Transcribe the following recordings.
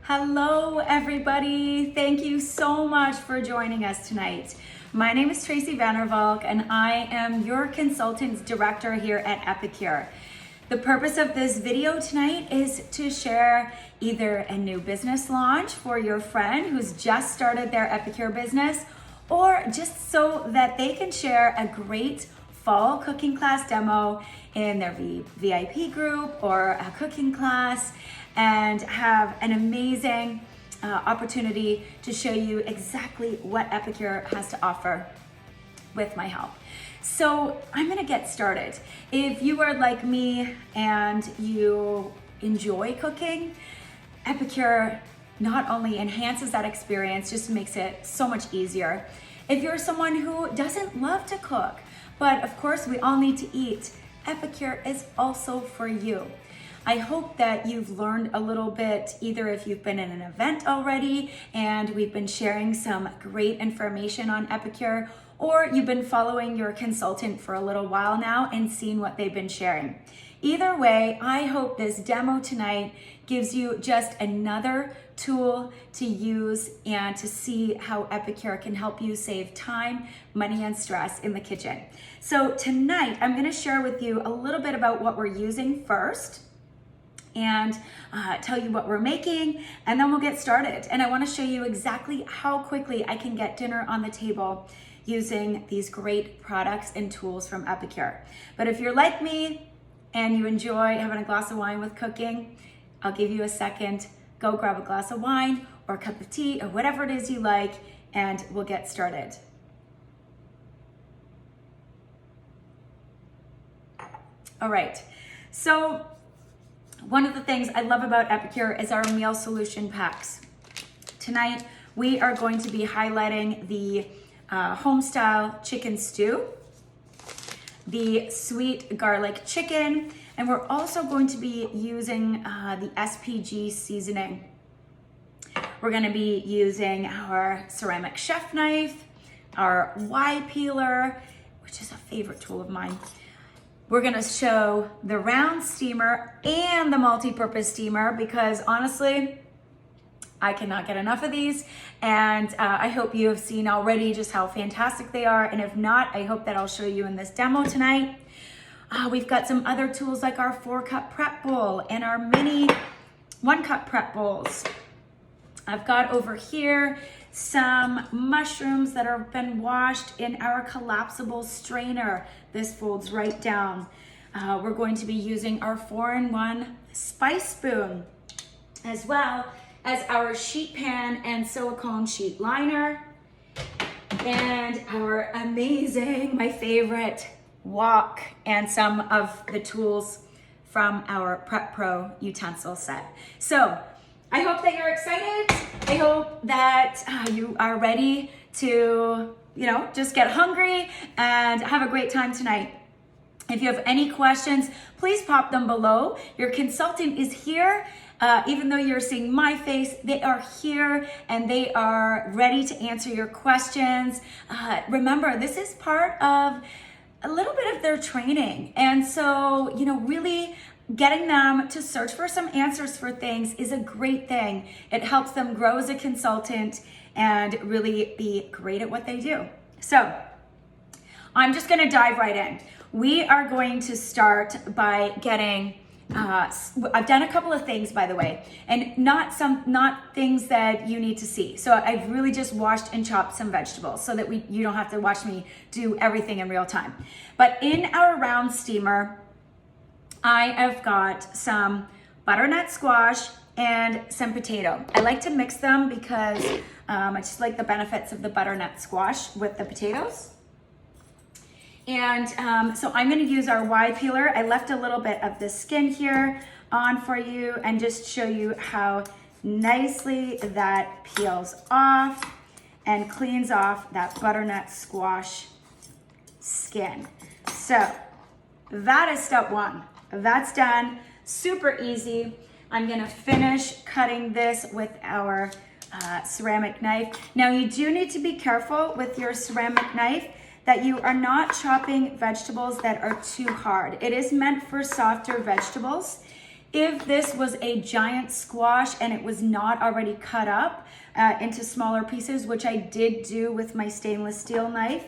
Hello, everybody. Thank you so much for joining us tonight. My name is Tracey Valk, and I am your consultants director here at Epicure. The purpose of this video tonight is to share either a new business launch for your friend who's just started their Epicure business, or just so that they can share a great fall cooking class demo in their VIP group or a cooking class and have an amazing opportunity to show you exactly what Epicure has to offer with my help. So I'm gonna get started. If you are like me and you enjoy cooking, Epicure not only enhances that experience, just makes it so much easier. If you're someone who doesn't love to cook, but of course we all need to eat, Epicure is also for you. I hope that you've learned a little bit, either if you've been in an event already and we've been sharing some great information on Epicure, or you've been following your consultant for a little while now and seen what they've been sharing. Either way, I hope this demo tonight gives you just another tool to use and to see how Epicure can help you save time, money, and stress in the kitchen. So tonight, I'm gonna share with you a little bit about what we're using first, and tell you what we're making, and then we'll get started. And I wanna show you exactly how quickly I can get dinner on the table using these great products and tools from Epicure. But if you're like me and you enjoy having a glass of wine with cooking, I'll give you a second, go grab a glass of wine or a cup of tea or whatever it is you like, and we'll get started. All right, so one of the things I love about Epicure is our meal solution packs. Tonight, we are going to be highlighting the home-style chicken stew, the sweet garlic chicken, and we're also going to be using the SPG seasoning. We're gonna be using our ceramic chef knife, our Y peeler, which is a favorite tool of mine. We're gonna show the round steamer and the multi-purpose steamer because honestly, I cannot get enough of these, and I hope you have seen already just how fantastic they are, and if not, I hope that I'll show you in this demo tonight. We've got some other tools like our 4-cup prep bowl and our mini 1-cup prep bowls. I've got over here some mushrooms that have been washed in our collapsible strainer. This folds right down. We're going to be using our 4-in-1 spice spoon, as well as our sheet pan and silicone sheet liner, and our amazing, my favorite, wok, and some of the tools from our Prep Pro utensil set. So I hope that you're excited. I hope that you are ready to, just get hungry and have a great time tonight. If you have any questions, please pop them below. Your consultant is here. Even though you're seeing my face, they are here and they are ready to answer your questions. Remember, this is part of a little bit of their training. And so, really getting them to search for some answers for things is a great thing. It helps them grow as a consultant and really be great at what they do. So I'm just gonna dive right in. We are going to start by getting, I've done a couple of things, by the way, and not things that you need to see. So I've really just washed and chopped some vegetables so that you don't have to watch me do everything in real time. But in our round steamer, I have got some butternut squash and some potato. I like to mix them because I just like the benefits of the butternut squash with the potatoes. And so I'm gonna use our Y peeler. I left a little bit of the skin here on for you and just show you how nicely that peels off and cleans off that butternut squash skin. So that is step one. That's done, super easy. I'm gonna finish cutting this with our ceramic knife. Now you do need to be careful with your ceramic knife that you are not chopping vegetables that are too hard. It is meant for softer vegetables. If this was a giant squash and it was not already cut up into smaller pieces, which I did do with my stainless steel knife,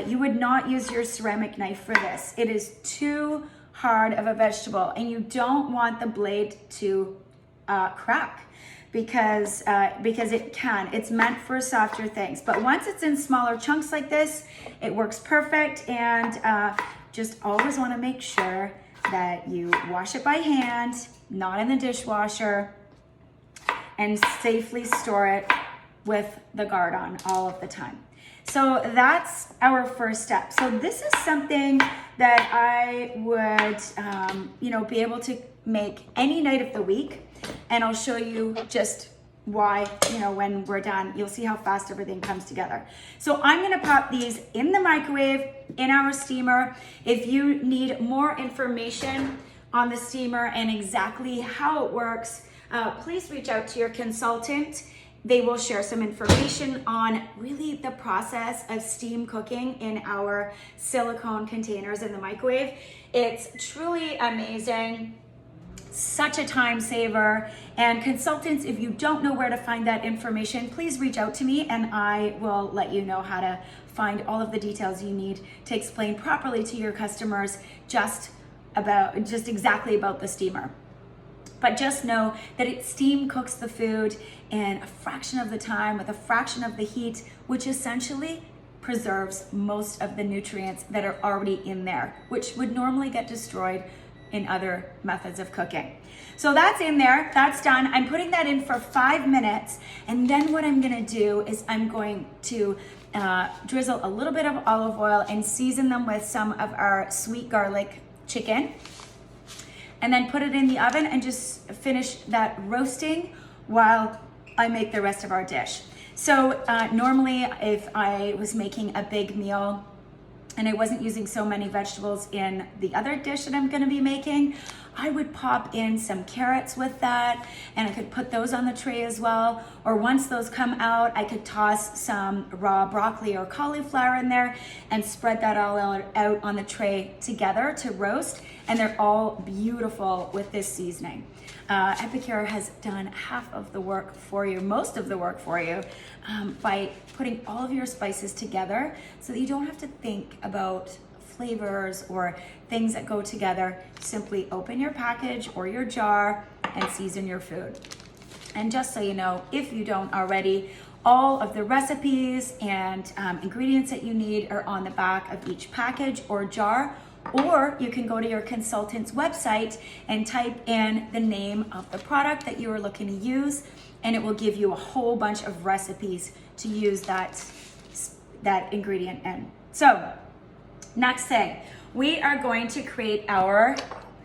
you would not use your ceramic knife for this. It is too hard of a vegetable, and you don't want the blade to crack because it can. It's meant for softer things. But once it's in smaller chunks like this, it works perfect. And just always want to make sure that you wash it by hand, not in the dishwasher, and safely store it with the guard on all of the time. So that's our first step. So this is something that I would, be able to make any night of the week. And I'll show you just why, when we're done, you'll see how fast everything comes together. So I'm gonna pop these in the microwave, in our steamer. If you need more information on the steamer and exactly how it works, please reach out to your consultant. They will share some information on really the process of steam cooking in our silicone containers in the microwave. It's truly amazing. Such a time saver. And consultants, if you don't know where to find that information, please reach out to me and I will let you know how to find all of the details you need to explain properly to your customers just exactly about the steamer. But just know that it steam cooks the food in a fraction of the time with a fraction of the heat, which essentially preserves most of the nutrients that are already in there, which would normally get destroyed in other methods of cooking. So that's in there, that's done. I'm putting that in for 5 minutes. And then what I'm gonna do is I'm going to drizzle a little bit of olive oil and season them with some of our sweet garlic chicken. And then put it in the oven and just finish that roasting while I make the rest of our dish. So normally if I was making a big meal and I wasn't using so many vegetables in the other dish that I'm gonna be making, I would pop in some carrots with that and I could put those on the tray as well. Or once those come out, I could toss some raw broccoli or cauliflower in there and spread that all out on the tray together to roast. And they're all beautiful with this seasoning. Epicure has done half of the work for you, most of the work for you, by putting all of your spices together so that you don't have to think about flavors or things that go together. Simply open your package or your jar and season your food. And just so you know, if you don't already, all of the recipes and ingredients that you need are on the back of each package or jar. Or you can go to your consultant's website and type in the name of the product that you are looking to use, and it will give you a whole bunch of recipes to use that ingredient in. So, next thing, we are going to create our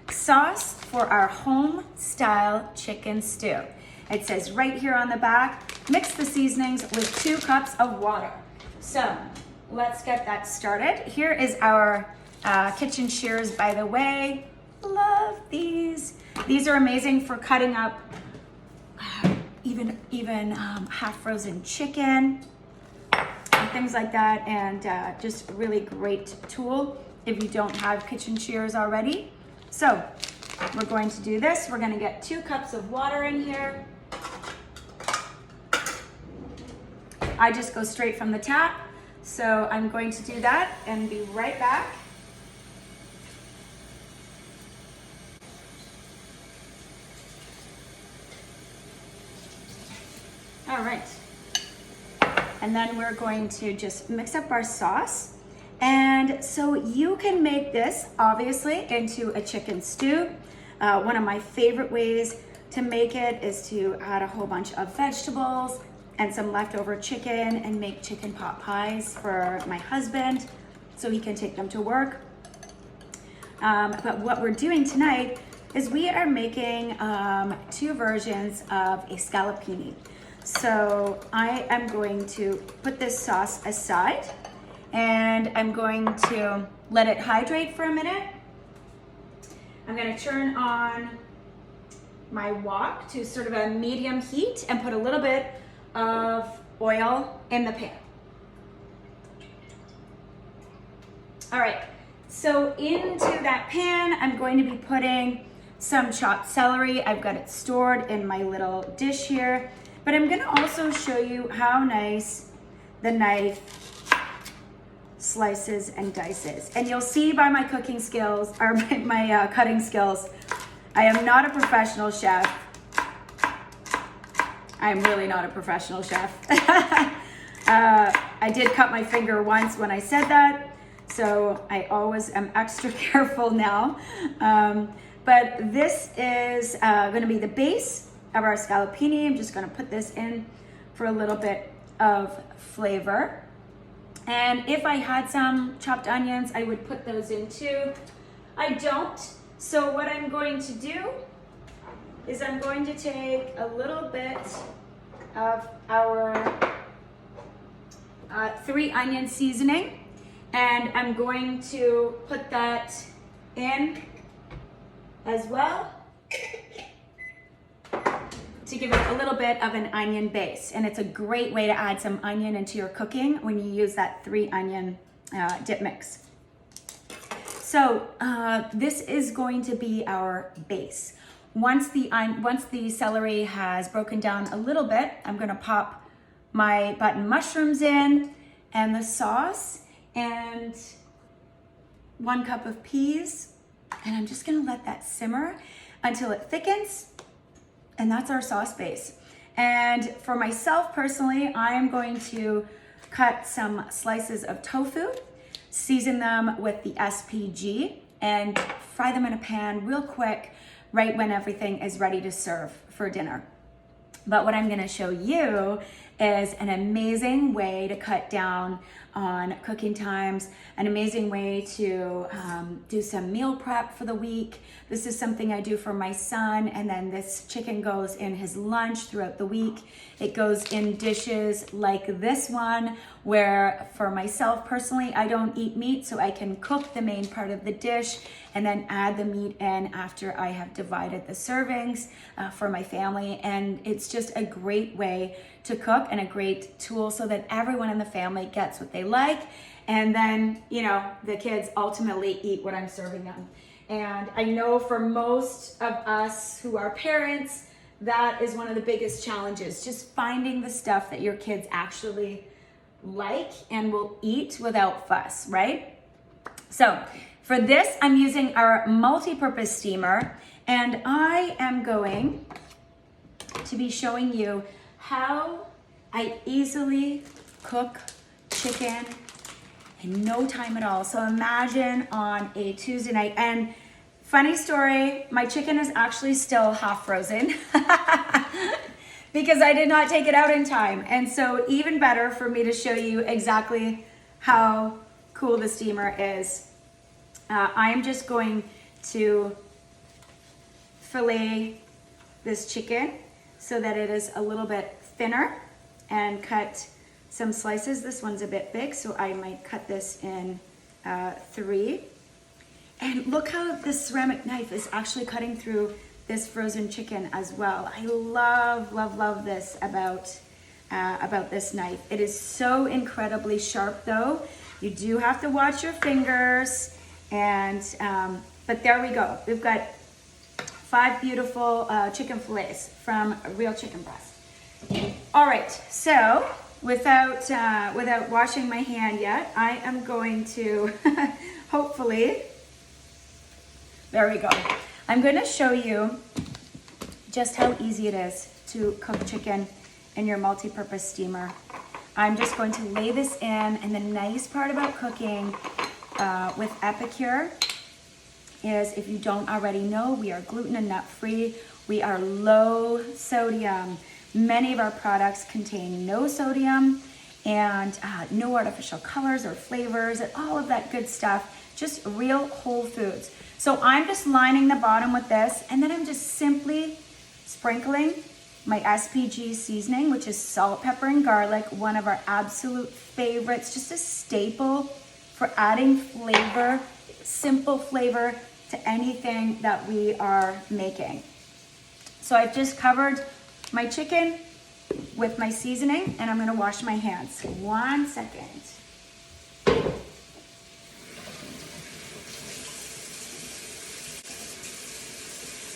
sauce for our home-style chicken stew. It says right here on the back, mix the seasonings with 2 cups of water. So, let's get that started. Here is our kitchen shears, by the way. Love these. These are amazing for cutting up even half frozen chicken and things like that, and just a really great tool if you don't have kitchen shears already. So we're going to do this. We're going to get 2 cups of water in here. I just go straight from the tap, so I'm going to do that and be right back. All right, and then we're going to just mix up our sauce. And so you can make this obviously into a chicken stew. One of my favorite ways to make it is to add a whole bunch of vegetables and some leftover chicken and make chicken pot pies for my husband so he can take them to work. But what we're doing tonight is we are making 2 versions of a scallopini. So I am going to put this sauce aside and I'm going to let it hydrate for a minute. I'm going to turn on my wok to sort of a medium heat and put a little bit of oil in the pan. All right, so into that pan, I'm going to be putting some chopped celery. I've got it stored in my little dish here, but I'm gonna also show you how nice the knife slices and dices. And you'll see by my cooking skills, or my cutting skills, I am not a professional chef. I'm really not a professional chef. I did cut my finger once when I said that, so I always am extra careful now. But this is going to be the base of our scallopini. I'm just going to put this in for a little bit of flavor. And if I had some chopped onions, I would put those in too. I don't. So what I'm going to do is I'm going to take a little bit of our 3 onion seasoning, and I'm going to put that in as well to give it a little bit of an onion base. And it's a great way to add some onion into your cooking when you use that 3 onion dip mix. So this is going to be our base. Once the celery has broken down a little bit, I'm gonna pop my button mushrooms in and the sauce and 1 cup of peas. And I'm just gonna let that simmer until it thickens. And that's our sauce base. And for myself personally, I'm going to cut some slices of tofu, season them with the SPG, and fry them in a pan real quick right when everything is ready to serve for dinner. But what I'm gonna show you is an amazing way to cut down on cooking times, an amazing way to do some meal prep for the week. This is something I do for my son, and then this chicken goes in his lunch throughout the week. It goes in dishes like this one, where for myself personally, I don't eat meat, so I can cook the main part of the dish and then add the meat in after I have divided the servings for my family. And it's just a great way to cook and a great tool so that everyone in the family gets what they like. And then, you know, the kids ultimately eat what I'm serving them. And I know for most of us who are parents, that is one of the biggest challenges, just finding the stuff that your kids actually like and will eat without fuss, right? So for this, I'm using our multi-purpose steamer, and I am going to be showing you how I easily cook chicken in no time at all. So imagine on a Tuesday night, and funny story, my chicken is actually still half frozen because I did not take it out in time. And so even better for me to show you exactly how cool the steamer is. I am just going to fillet this chicken so that it is a little bit thinner and cut some slices. This one's a bit big, so I might cut this in 3. And look how this ceramic knife is actually cutting through this frozen chicken as well. I love, love, love this about this knife. It is so incredibly sharp though. You do have to watch your fingers, and but there we go. We've got 5 beautiful chicken fillets from a real chicken breast. All right, so without washing my hand yet, I am going to hopefully, there we go. I'm going to show you just how easy it is to cook chicken in your multi-purpose steamer. I'm just going to lay this in, and the nice part about cooking with Epicure is, if you don't already know, we are gluten and nut free. We are low sodium. Many of our products contain no sodium and no artificial colors or flavors and all of that good stuff, just real whole foods. So I'm just lining the bottom with this, and then I'm just simply sprinkling my SPG seasoning, which is salt, pepper, and garlic, one of our absolute favorites, just a staple for adding flavor, simple flavor to anything that we are making. So I've just covered my chicken with my seasoning, and I'm gonna wash my hands. 1 second.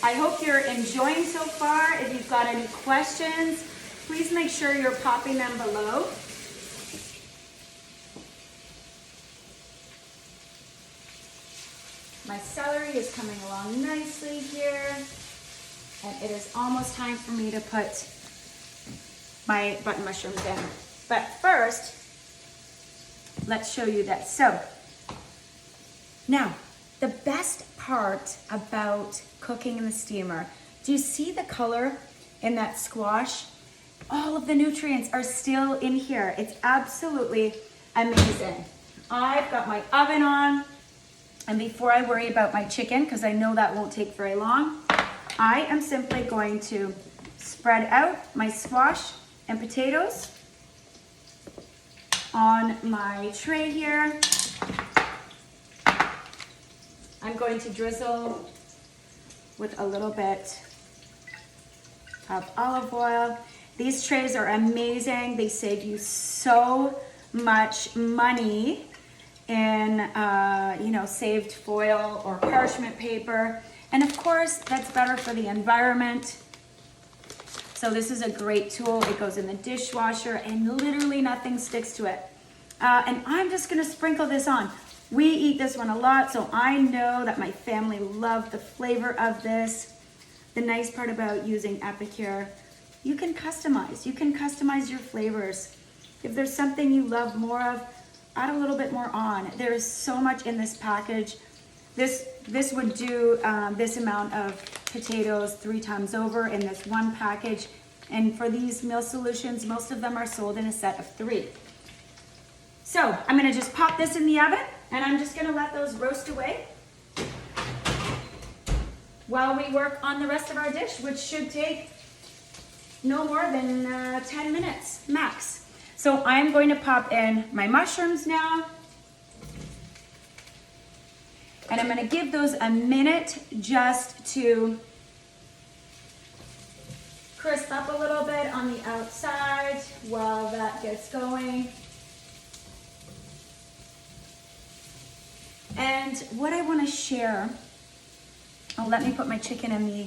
I hope you're enjoying so far. If you've got any questions, please make sure you're popping them below. My celery is coming along nicely here, and it is almost time for me to put my button mushrooms in. But first, let's show you this. So, now, the best part about cooking in the steamer, do you see the color in that squash? All of the nutrients are still in here. It's absolutely amazing. I've got my oven on, and before I worry about my chicken, because I know that won't take very long, I am simply going to spread out my squash and potatoes on my tray here. I'm going to drizzle with a little bit of olive oil. These trays are amazing. They save you so much money in saved foil or parchment paper. And of course, that's better for the environment. So this is a great tool. It goes in the dishwasher and literally nothing sticks to it. And I'm just gonna sprinkle this on. We eat this one a lot, so I know that my family loved the flavor of this. The nice part about using Epicure, you can customize. You can customize your flavors. If there's something you love more of, add a little bit more on. There is so much in this package. This would do this amount of potatoes 3 times over in this one package. And for these meal solutions, most of them are sold in a set of 3. So I'm gonna just pop this in the oven, and I'm just gonna let those roast away while we work on the rest of our dish, which should take no more than 10 minutes max. So I'm going to pop in my mushrooms now, and I'm gonna give those a minute just to crisp up a little bit on the outside while that gets going. And what I want to share, let me put my chicken in the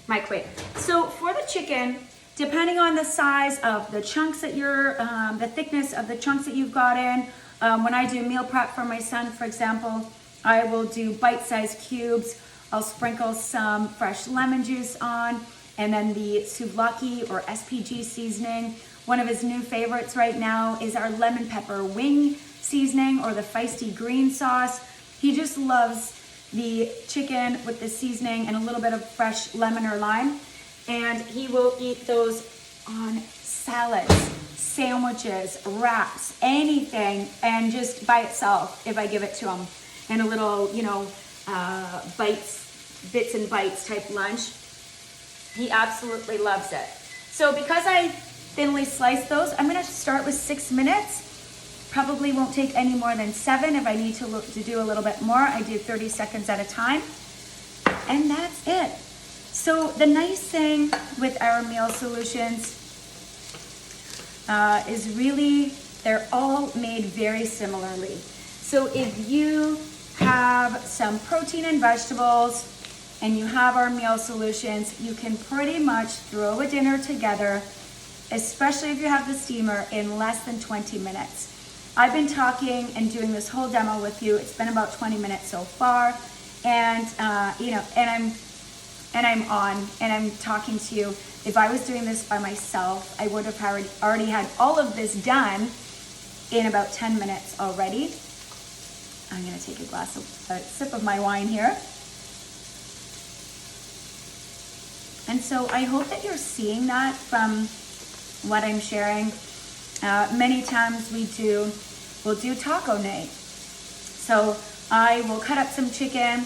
microwave. So for the chicken, depending on the size of the chunks that you're, the thickness of the chunks that you've got in, when I do meal prep for my son, for example, I will do bite-sized cubes. I'll sprinkle some fresh lemon juice on, and then the souvlaki or SPG seasoning. One of his new favorites right now is our lemon pepper wing seasoning or the feisty green sauce. He just loves the chicken with the seasoning and a little bit of fresh lemon or lime. And he will eat those on salads, sandwiches, wraps, anything, and just by itself if I give it to him. And a little, bits and bites type lunch. He absolutely loves it. So because I thinly sliced those, I'm gonna start with 6 minutes. Probably won't take any more than 7. If I need to do a little bit more, I do 30 seconds at a time. And that's it. So the nice thing with our meal solutions is really, they're all made very similarly. So if you have some protein and vegetables and you have our meal solutions, you can pretty much throw a dinner together, especially if you have the steamer, in less than 20 minutes. I've been talking and doing this whole demo with you. It's been about 20 minutes so far, and I'm talking to you. If I was doing this by myself, I would have already had all of this done in about 10 minutes already. I'm gonna take a sip of my wine here. And so I hope that you're seeing that from what I'm sharing. Many times we'll do taco night. So I will cut up some chicken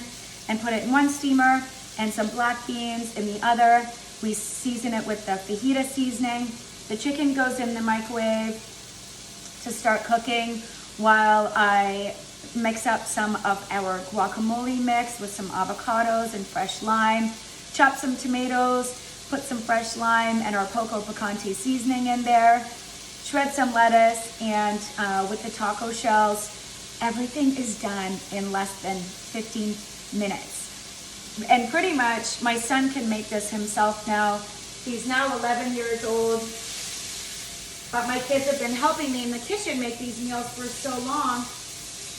and put it in one steamer and some black beans in the other. We season it with the fajita seasoning. The chicken goes in the microwave to start cooking while I mix up some of our guacamole mix with some avocados and fresh lime. Chop some tomatoes, put some fresh lime and our poco picante seasoning in there. Shred some lettuce, and with the taco shells, everything is done in less than 15 minutes. And pretty much my son can make this himself now. He's now 11 years old, but my kids have been helping me in the kitchen make these meals for so long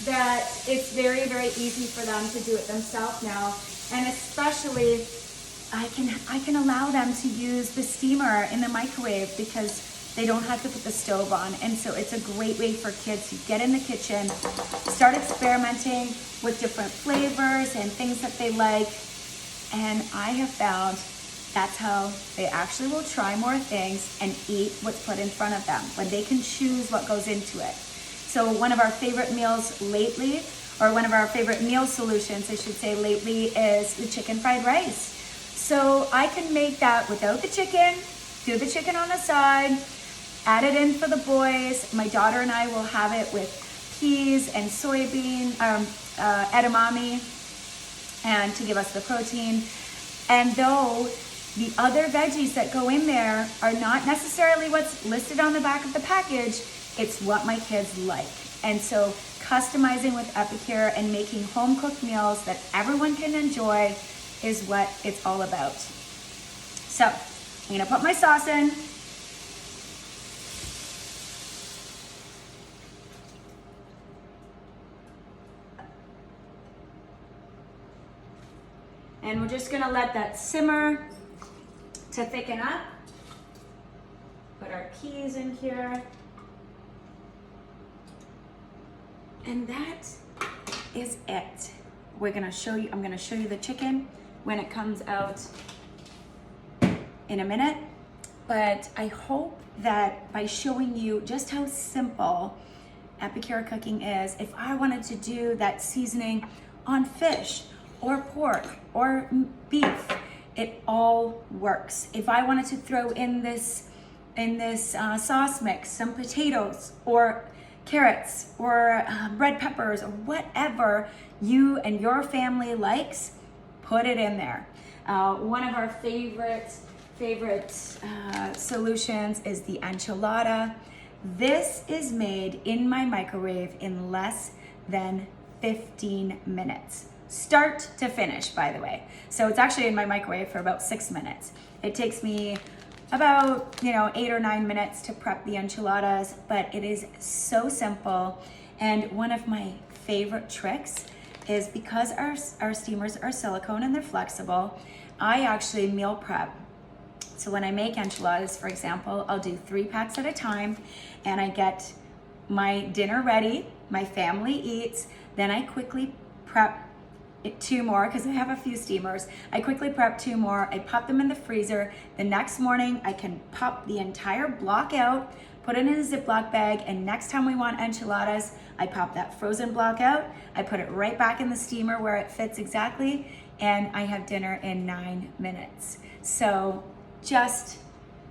that it's very, very easy for them to do it themselves now. And especially I can allow them to use the steamer in the microwave because they don't have to put the stove on. And so it's a great way for kids to get in the kitchen, start experimenting with different flavors and things that they like. And I have found that's how they actually will try more things and eat what's put in front of them, when they can choose what goes into it. So one of our favorite meals lately, or one of our favorite meal solutions, I should say lately, is the chicken fried rice. So I can make that without the chicken, do the chicken on the side, add it in for the boys. My daughter and I will have it with peas and soybean, edamame, and to give us the protein. And though the other veggies that go in there are not necessarily what's listed on the back of the package, it's what my kids like. And so customizing with Epicure and making home cooked meals that everyone can enjoy is what it's all about. So I'm gonna put my sauce in. And we're just gonna let that simmer to thicken up. Put our peas in here. And that is it. I'm gonna show you the chicken when it comes out in a minute. But I hope that by showing you just how simple Epicure cooking is, if I wanted to do that seasoning on fish or pork or beef, it all works. If I wanted to throw in this sauce mix some potatoes or carrots or red peppers or whatever you and your family likes, put it in there. One of our favorite solutions is the enchilada. This is made in my microwave in less than 15 minutes. Start to finish, by the way. So it's actually in my microwave for about 6 minutes. It takes me about 8 or 9 minutes to prep the enchiladas, but it is so simple. And one of my favorite tricks is, because our steamers are silicone and they're flexible, I actually meal prep. So when I make enchiladas, for example, I'll do 3 packs at a time, and I get my dinner ready, my family eats, then I quickly prep 2 more, because I have a few steamers. I quickly prep 2 more, I pop them in the freezer. The next morning, I can pop the entire block out, put it in a Ziploc bag, and next time we want enchiladas, I pop that frozen block out, I put it right back in the steamer where it fits exactly, and I have dinner in 9 minutes. So just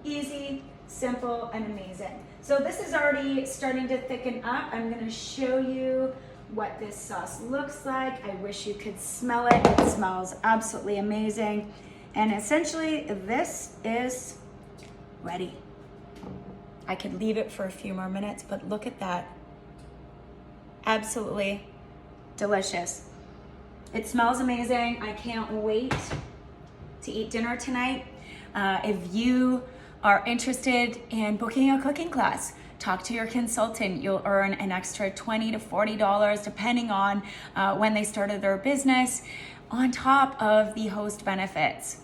easy, simple, and amazing. So this is already starting to thicken up. I'm gonna show you what this sauce looks like. I wish you could smell it. It smells absolutely amazing. And essentially, this is ready. I could leave it for a few more minutes, but look at that. Absolutely delicious. It smells amazing. I can't wait to eat dinner tonight. If you are interested in booking a cooking class, talk to your consultant. You'll earn an extra $20 to $40 depending on when they started their business, on top of the host benefits.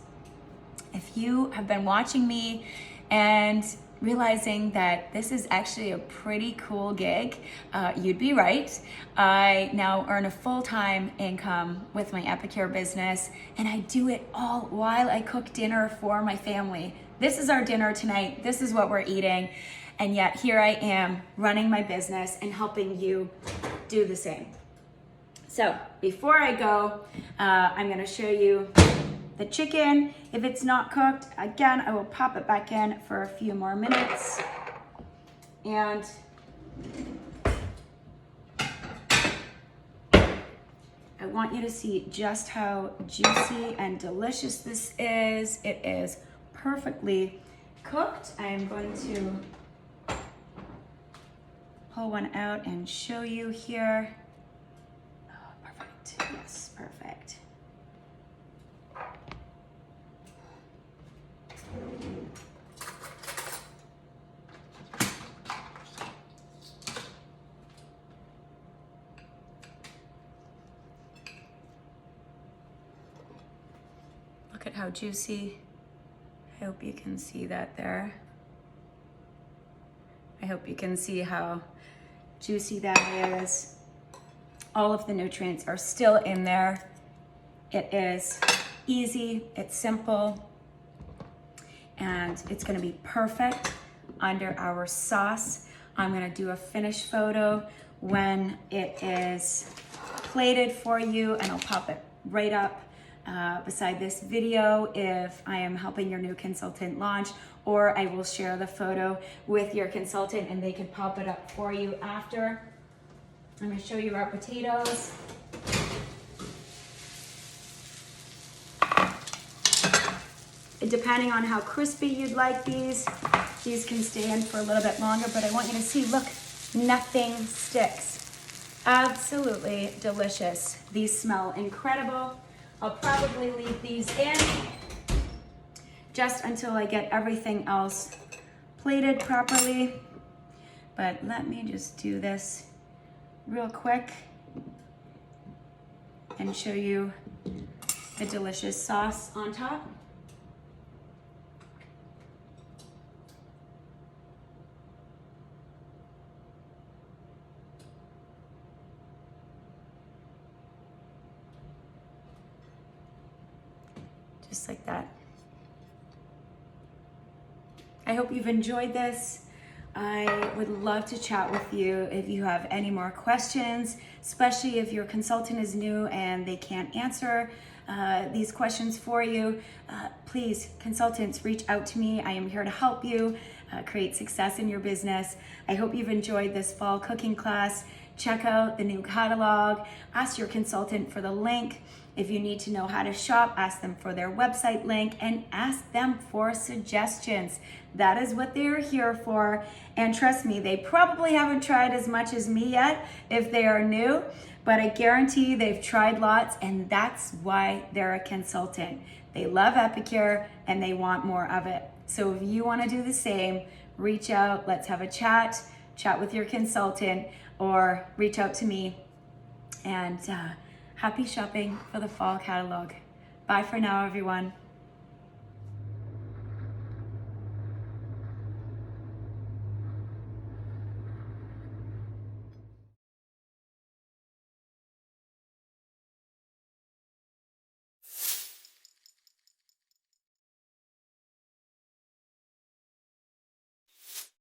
If you have been watching me and realizing that this is actually a pretty cool gig, you'd be right. I now earn a full-time income with my Epicure business, and I do it all while I cook dinner for my family. This is our dinner tonight. This is what we're eating. And yet here I am running my business and helping you do the same. So before I go, I'm gonna show you the chicken. If it's not cooked, again, I will pop it back in for a few more minutes. And I want you to see just how juicy and delicious this is. It is perfectly cooked. I am going to pull one out and show you here. Oh, perfect. Yes, perfect. at how juicy. I hope you can see that there. I hope you can see how juicy that is. All of the nutrients are still in there. It is easy, it's simple, and it's gonna be perfect under our sauce. I'm gonna do a finish photo when it is plated for you, and I'll pop it right up beside this video if I am helping your new consultant launch, or I will share the photo with your consultant and they can pop it up for you after. I'm gonna show you our potatoes. Depending on how crispy you'd like these can stay in for a little bit longer, but I want you to see, look, nothing sticks. Absolutely delicious. These smell incredible. I'll probably leave these in just until I get everything else plated properly. But let me just do this real quick and show you the delicious sauce on top. Just like that. I hope you've enjoyed this. I would love to chat with you if you have any more questions, especially if your consultant is new and they can't answer these questions for you. Please, consultants, reach out to me. I am here to help you create success in your business. I hope you've enjoyed this fall cooking class. Check out the new catalog. Ask your consultant for the link. If you need to know how to shop, ask them for their website link and ask them for suggestions. That is what they're here for. And trust me, they probably haven't tried as much as me yet if they are new, but I guarantee they've tried lots, and that's why they're a consultant. They love Epicure and they want more of it. So if you want to do the same, reach out, let's have a chat with your consultant, or reach out to me. And happy shopping for the fall catalog. Bye for now, everyone.